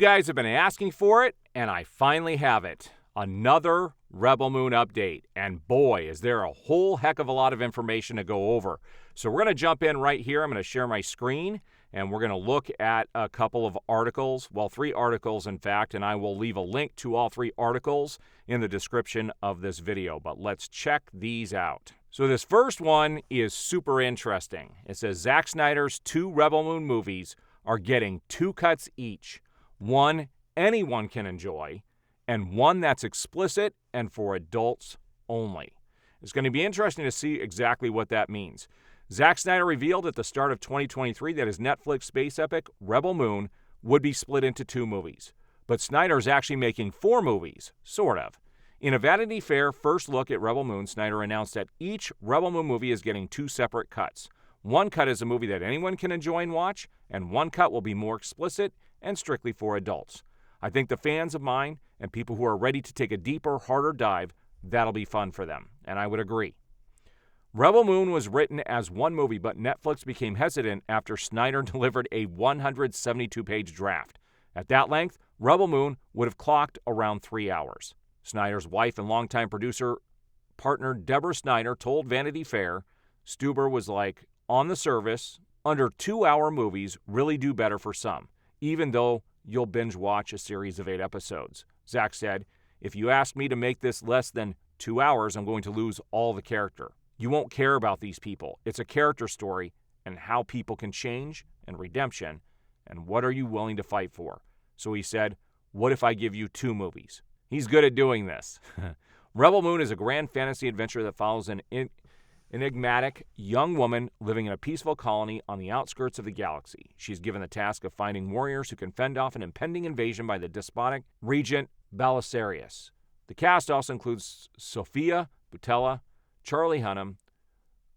guys have been asking for it, and I finally have it. Another Rebel Moon update. And boy, is there a whole heck of a lot of information to go over. So we're going to jump in right here. I'm going to share my screen, and we're going to look at a couple of articles. Well, 3 articles, in fact, and I will leave a link to all 3 articles in the description of this video. But let's check these out. So this first one is super interesting. It says Zack Snyder's 2 Rebel Moon movies are getting 2 cuts each. One anyone can enjoy, and one that's explicit and for adults only. It's going to be interesting to see exactly what that means. Zack Snyder revealed at the start of 2023 that his Netflix space epic, Rebel Moon, would be split into 2 movies. But Snyder is actually making 4 movies, sort of. In a Vanity Fair first look at Rebel Moon, Snyder announced that each Rebel Moon movie is getting 2 separate cuts. One cut is a movie that anyone can enjoy and watch, and one cut will be more explicit and strictly for adults. I think the fans of mine and people who are ready to take a deeper, harder dive, that'll be fun for them, and I would agree. Rebel Moon was written as one movie, but Netflix became hesitant after Snyder delivered a 172-page draft. At that length, Rebel Moon would have clocked around 3 hours. Snyder's wife and longtime producer partner Deborah Snyder told Vanity Fair, Stuber was like, on the surface, under 2-hour movies really do better for some, even though you'll binge watch a series of 8 episodes. Zack said, if you ask me to make this less than 2 hours, I'm going to lose all the character. You won't care about these people. It's a character story and how people can change and redemption, and what are you willing to fight for? So he said, what if I give you 2 movies? He's good at doing this. Rebel Moon is a grand fantasy adventure that follows an enigmatic young woman living in a peaceful colony on the outskirts of the galaxy. She's given the task of finding warriors who can fend off an impending invasion by the despotic regent Belisarius. The cast also includes Sophia Boutella, Charlie Hunnam.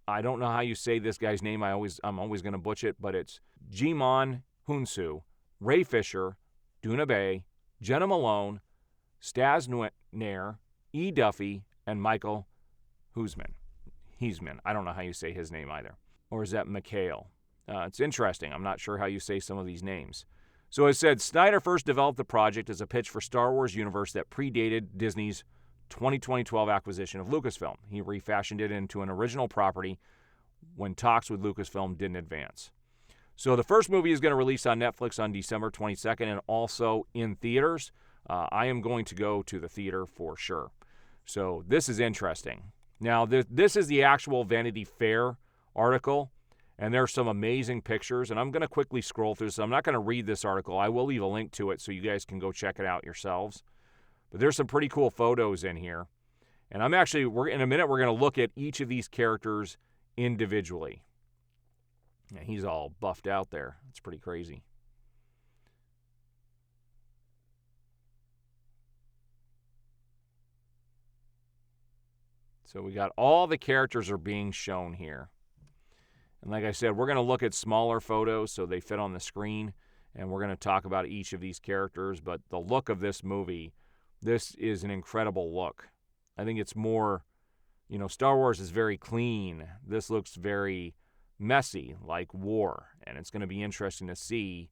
I don't know how you say this guy's name. I'm always going to butcher it, but it's Jimon Hunsu, Ray Fisher, Duna Bay, Jenna Malone, Stas Nair, E. Duffy, and Michael Huisman. I don't know how you say his name either. Or is that Mikhail? It's interesting. I'm not sure how you say some of these names. So it said, Snyder first developed the project as a pitch for Star Wars universe that predated Disney's 2012 acquisition of Lucasfilm. He refashioned it into an original property when talks with Lucasfilm didn't advance. So the first movie is going to release on Netflix on December 22nd and also in theaters. I am going to go to the theater for sure. So this is interesting. Now, this is the actual Vanity Fair article, and there's some amazing pictures, and I'm going to quickly scroll through this. I'm not going to read this article. I will leave a link to it so you guys can go check it out yourselves. But there's some pretty cool photos in here. And in a minute, we're going to look at each of these characters individually. Yeah, he's all buffed out there. It's pretty crazy. So we got all the characters are being shown here. And like I said, we're going to look at smaller photos so they fit on the screen. And we're going to talk about each of these characters. But the look of this movie, this is an incredible look. I think it's more, Star Wars is very clean. This looks very messy, like war. And it's going to be interesting to see,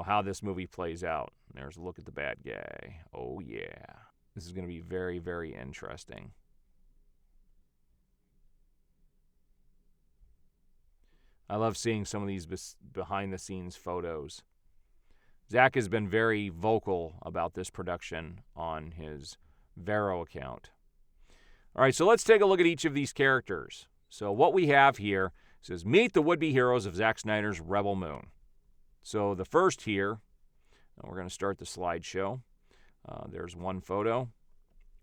how this movie plays out. There's a look at the bad guy. Oh, yeah. This is going to be very, very interesting. I love seeing some of these behind-the-scenes photos. Zack has been very vocal about this production on his Vero account. All right, so let's take a look at each of these characters. So what we have here says, meet the would-be heroes of Zack Snyder's Rebel Moon. So the first here, we're going to start the slideshow. There's one photo.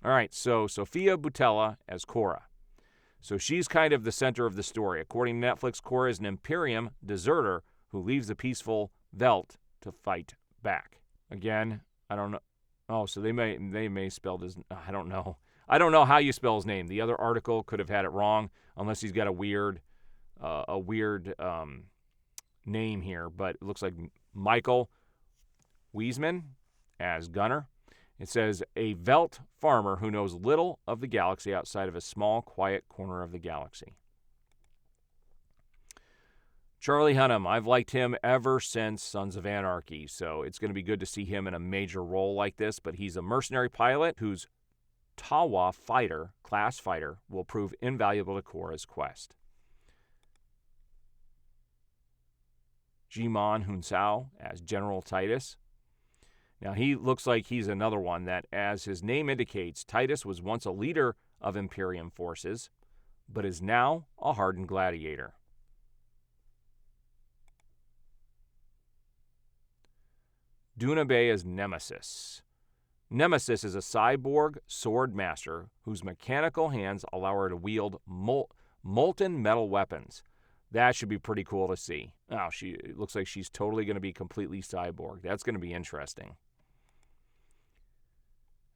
All right, so Sophia Boutella as Cora. So she's kind of the center of the story. According to Netflix, Cora is an Imperium deserter who leaves the peaceful Velt to fight back. Again, I don't know. Oh, so they may spell his. I don't know. I don't know how you spell his name. The other article could have had it wrong, unless he's got a weird name here. But it looks like Michael Huisman as Gunner. It says, a Velt farmer who knows little of the galaxy outside of a small, quiet corner of the galaxy. Charlie Hunnam, I've liked him ever since Sons of Anarchy, so it's going to be good to see him in a major role like this, but he's a mercenary pilot whose Tawa fighter, class fighter, will prove invaluable to Korra's quest. Jimon Hunsao as General Titus. Now, he looks like he's another one that, as his name indicates, Titus was once a leader of Imperium forces, but is now a hardened gladiator. Duna Bay as Nemesis. Nemesis is a cyborg sword master whose mechanical hands allow her to wield molten metal weapons. That should be pretty cool to see. Oh, it looks like she's totally going to be completely cyborg. That's going to be interesting.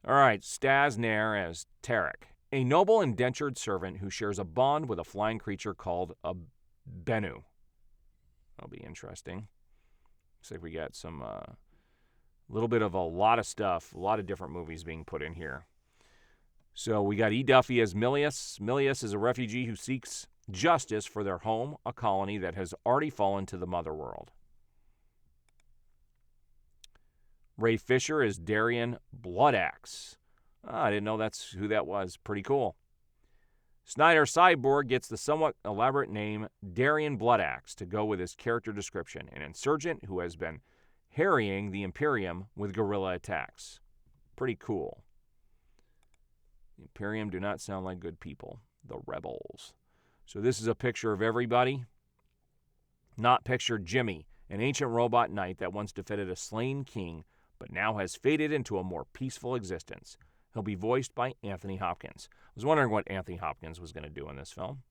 All right, Staz Nair as Tarek, a noble indentured servant who shares a bond with a flying creature called a Bennu. That'll be interesting. Looks like we got some little bit of a lot of stuff, a lot of different movies being put in here. So we got E. Duffy as Milius. Milius is a refugee who seeks justice for their home, a colony that has already fallen to the mother world. Ray Fisher is Darian Bloodaxe. I didn't know that's who that was. Pretty cool. Snyder Cyborg gets the somewhat elaborate name Darian Bloodaxe to go with his character description, an insurgent who has been harrying the Imperium with guerrilla attacks. Pretty cool. The Imperium do not sound like good people. The rebels. So this is a picture of everybody. Not pictured Jimmy, an ancient robot knight that once defeated a slain king, but now has faded into a more peaceful existence. He'll be voiced by Anthony Hopkins. I was wondering what Anthony Hopkins was going to do in this film.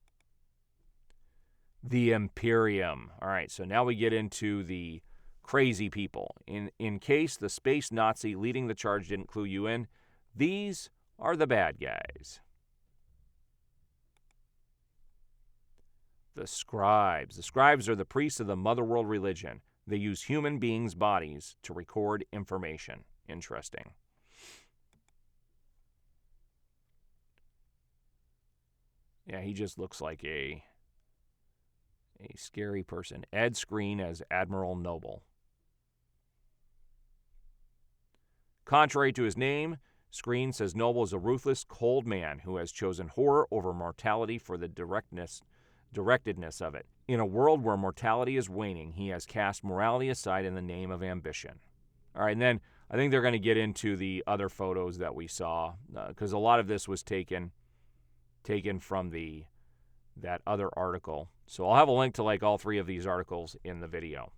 The Imperium. All right, so now we get into the crazy people. In case the space Nazi leading the charge didn't clue you in, these are the bad guys. The scribes. The scribes are the priests of the Motherworld religion. They use human beings' bodies to record information. Interesting. Yeah, he just looks like a scary person. Ed Skrein as Admiral Noble. Contrary to his name, Skrein says Noble is a ruthless, cold man who has chosen horror over mortality for the directedness of it. In a world where mortality is waning, he has cast morality aside in the name of ambition. All right, and then I think they're going to get into the other photos that we saw, because a lot of this was taken from that other article. So I'll have a link to like all three of these articles in the video.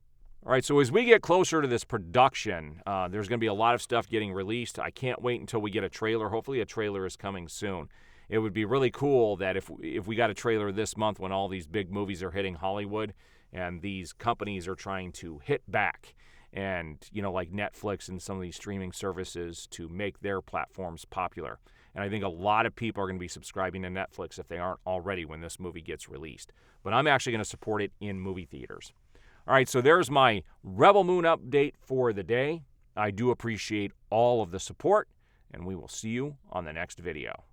All right, so as we get closer to this production, there's going to be a lot of stuff getting released. I can't wait until we get a trailer. Hopefully a trailer is coming soon. It would be really cool that if we got a trailer this month when all these big movies are hitting Hollywood and these companies are trying to hit back and, like Netflix and some of these streaming services to make their platforms popular. And I think a lot of people are going to be subscribing to Netflix if they aren't already when this movie gets released. But I'm actually going to support it in movie theaters. All right, so there's my Rebel Moon update for the day. I do appreciate all of the support, and we will see you on the next video.